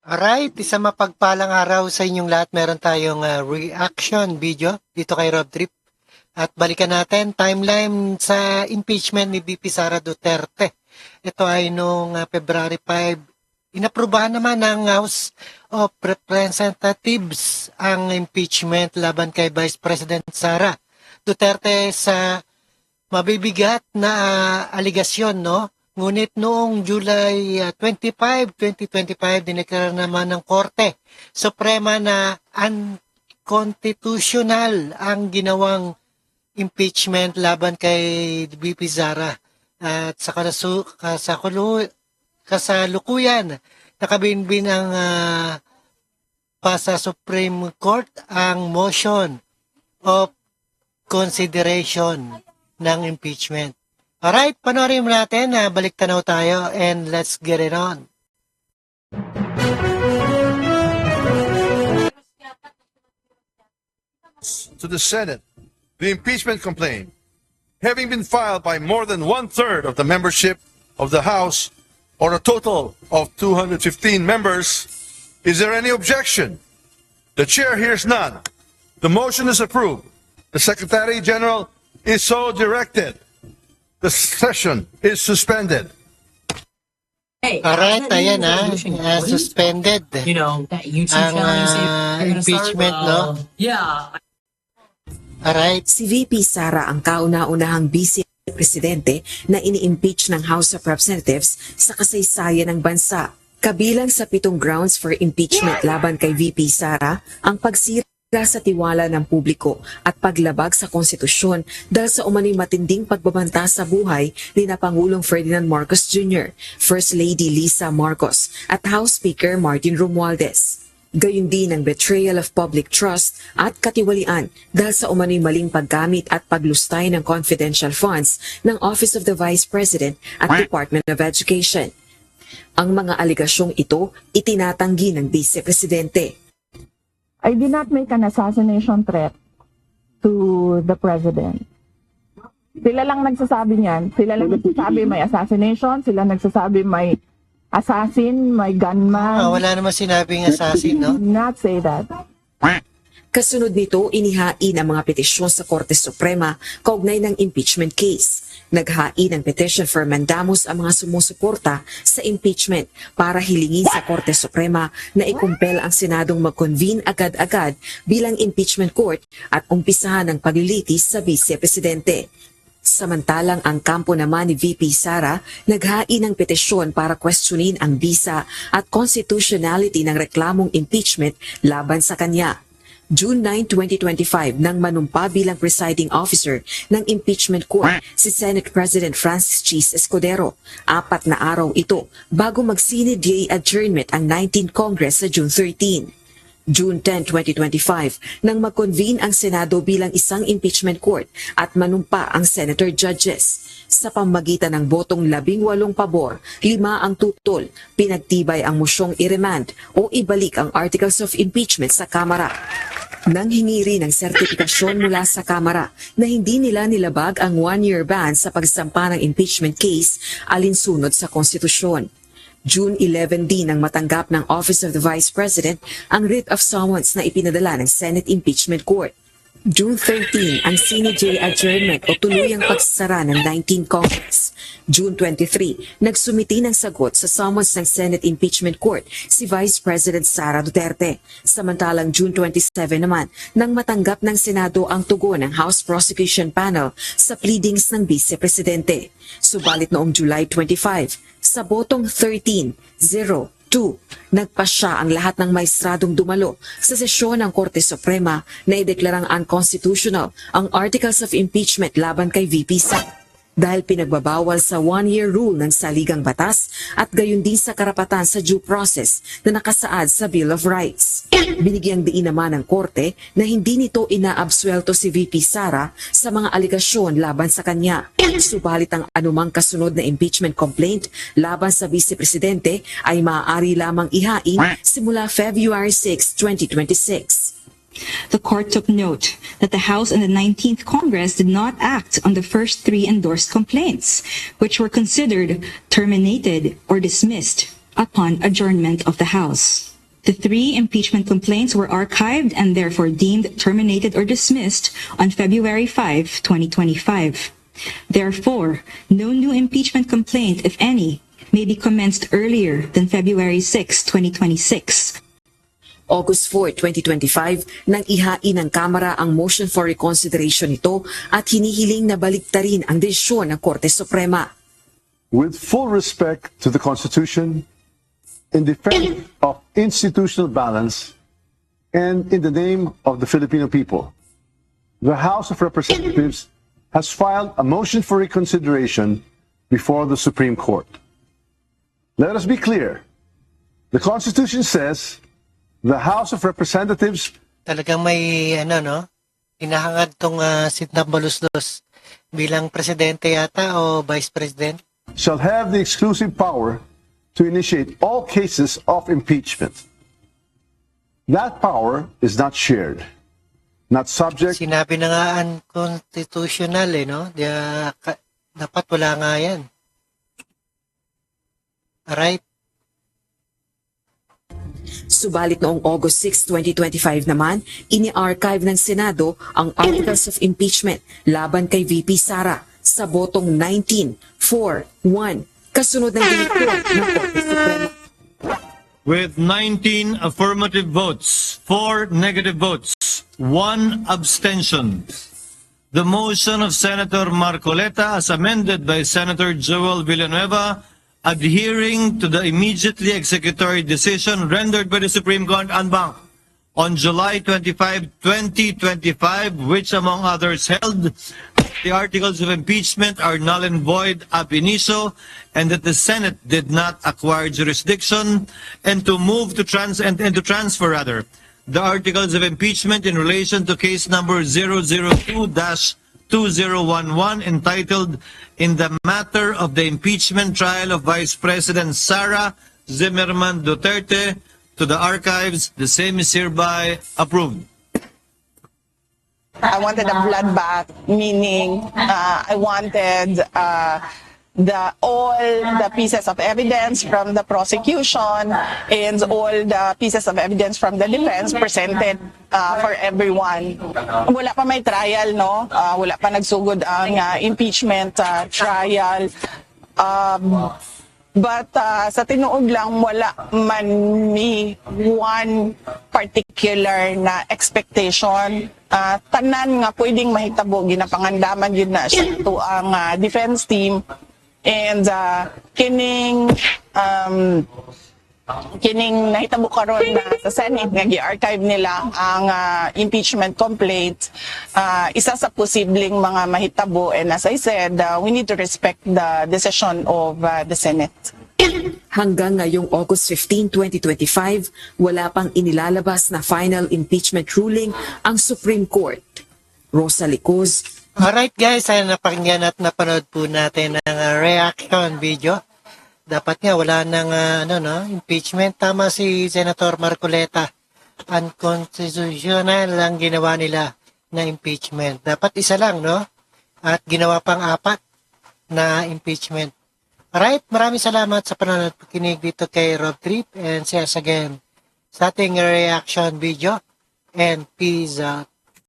Alright, isang mapagpalang araw sa inyong lahat. Meron tayong reaction video dito kay Rob Trip. At balikan natin timeline sa impeachment ni VP Sara Duterte. Ito ay noong February 5. Inaprubahan naman ng House of Representatives ang impeachment laban kay Vice President Sara Duterte sa mabibigat na aligasyon, no? Ngunit noong July 25, 2025, dineklara naman ng Korte Suprema na unconstitutional ang ginawang impeachment laban kay VP Sara. At sa kasalukuyan, nakabinbin ang pa sa Supreme Court ang motion of consideration ng impeachment. Alright, panoorin natin, balik tanaw tayo and let's get it on. To the Senate, the impeachment complaint, having been filed by more than 1/3 of the membership of the House, or a total of 215 members, is there any objection? The chair hears none. The motion is approved. The Secretary General is so directed. The session is suspended. Hey, Alright, ayan suspended. You know, that YouTube Ang channel you say you're gonna impeachment, start? no? Yeah. Alright, Si VP Sara ang kauna-unahang vice presidente na ini-impeach ng House of Representatives sa kasaysayan ng bansa. Kabilang sa 7 grounds for impeachment laban kay VP Sara ang pagsira sa tiwala ng publiko at paglabag sa konstitusyon dahil sa umano'y matinding pagbabanta sa buhay ni na Pangulong Ferdinand Marcos Jr., First Lady Lisa Marcos at House Speaker Martin Romualdez. Gayun din ang betrayal of public trust at katiwalian dahil sa umano'y maling paggamit at paglustay ng confidential funds ng Office of the Vice President at Department of Education. Ang mga aligasyong ito itinatanggi ng Vice Presidente. I did not make an assassination threat to the president. Sila lang nagsasabi niyan. Sila lang nagsasabi may assassination. Sila nagsasabi may assassin, may gunman. wala naman sinabing assassin, no? Did not say that. Kasunod nito, inihain ang mga petisyon sa Korte Suprema kaugnay ng impeachment case. Naghain ng petition for mandamus ang mga sumusuporta sa impeachment para hilingin sa Korte Suprema na ikumpel ang Senadong mag-convene agad-agad bilang impeachment court at umpisahan ang paglilitis sa Vice Presidente. Samantalang ang kampo naman ni VP Sara naghain ng petisyon para questionin ang visa at constitutionality ng reklamong impeachment laban sa kanya. June 9, 2025 nang manumpa bilang presiding officer ng impeachment court si Senate President Francis Chis Escudero. 4 na araw ito bago mag-Senate day adjournment ang 19th Congress sa June 13. June 10, 2025 nang mag-convene ang Senado bilang isang impeachment court at manumpa ang senator judges. Sa pamamagitan ng botong 18 pabor, 5 ang tutol, pinagtibay ang mosyong i-remand o ibalik ang articles of impeachment sa Kamara. Nang hingi rin ng sertifikasyon mula sa Kamara na hindi nila nilabag ang 1-year ban sa pagsampa ng impeachment case alinsunod sa konstitusyon. June 11 din nang matanggap ng Office of the Vice President ang writ of summons na ipinadala ng Senate Impeachment Court. June 13 ang Senate Day adjournment o tuluyang pagsasara ng 19th Congress. June 23, nagsumiti ng sagot sa summons ng Senate Impeachment Court si Vice President Sara Duterte. Samantalang June 27 naman, nang matanggap ng Senado ang tugon ng House Prosecution Panel sa pleadings ng Vice Presidente. Subalit noong July 25, sa botong 13-0-2, nagpasya ang lahat ng maestradong dumalo sa sesyon ng Korte Suprema na ideklarang unconstitutional ang Articles of Impeachment laban kay VP Sara dahil pinagbabawal sa 1-year rule ng saligang batas at gayon din sa karapatan sa due process na nakasaad sa Bill of Rights. Binigyang diin naman ng Korte na hindi nito inaabsuelto si VP Sara sa mga aligasyon laban sa kanya. Subalit ang anumang kasunod na impeachment complaint laban sa Vice Presidente ay maaari lamang ihain simula February 6, 2026. The court took note that the House and the 19th Congress did not act on the first 3 endorsed complaints, which were considered terminated or dismissed upon adjournment of the House. The 3 impeachment complaints were archived and therefore deemed terminated or dismissed on February 5, 2025. Therefore, no new impeachment complaint, if any, may be commenced earlier than February 6, 2026. August 4, 2025, nang ihain ng Kamara ang motion for reconsideration nito at hinihiling na baliktarin ang desisyon ng Korte Suprema. With full respect to the Constitution, in defense of institutional balance, and in the name of the Filipino people, the House of Representatives has filed a motion for reconsideration before the Supreme Court. Let us be clear. The Constitution says the House of Representatives Talagang may, hinahangad tong si Tambaluslos bilang presidente yata o vice president. shall have the exclusive power to initiate all cases of impeachment. That power is not shared, not subject Sinabi na nga unconstitutional no? Dapat wala nga yan. Alright? Subalit noong August 6, 2025 naman, ini-archive ng Senado ang articles of impeachment laban kay VP Sara sa botong 19-4-1, kasunod ng report ng Korte Suprema. With 19 affirmative votes, 4 negative votes, 1 abstention. The motion of Senator Marcoleta as amended by Senator Joel Villanueva adhering to the immediately executory decision rendered by the Supreme Court en banc on July 25, 2025, which among others held the articles of impeachment are null and void ab initio, and that the Senate did not acquire jurisdiction, and to move to transfer the articles of impeachment in relation to case number 002-2011 entitled "In the Matter of the Impeachment Trial of Vice President Sara Zimmerman Duterte" to the archives. The same is hereby approved. I wanted a bloodbath, meaning I wanted all the pieces of evidence from the prosecution and all the pieces of evidence from the defense presented for everyone. Wala pa may trial, no? Wala pa nagsugod ang impeachment trial. But sa tinuod lang, wala man ni one particular na expectation. Tanan nga pwedeng mahitabo, ginapangandaman yun na siya to ang defense team. And kining nahitabo karon na sa Senate nga gi-archive nila ang impeachment complaint, isa sa posibleng mga mahitabo, and as I said, we need to respect the decision of the Senate. Hanggang ngayong August 15, 2025, wala pang inilalabas na final impeachment ruling ang Supreme Court. Rosa Licuz. Alright guys, ay napakinggan at napanood po natin ang reaction video. Dapat nga wala nang impeachment. Tama si Senator Marcoleta. Unconstitutional ang ginawa nila na impeachment. Dapat isa lang, no? At ginawa pang 4 na impeachment. Alright, maraming salamat sa panonood pakinig dito kay Rob Trip, and see us again sa ating reaction video, and peace out.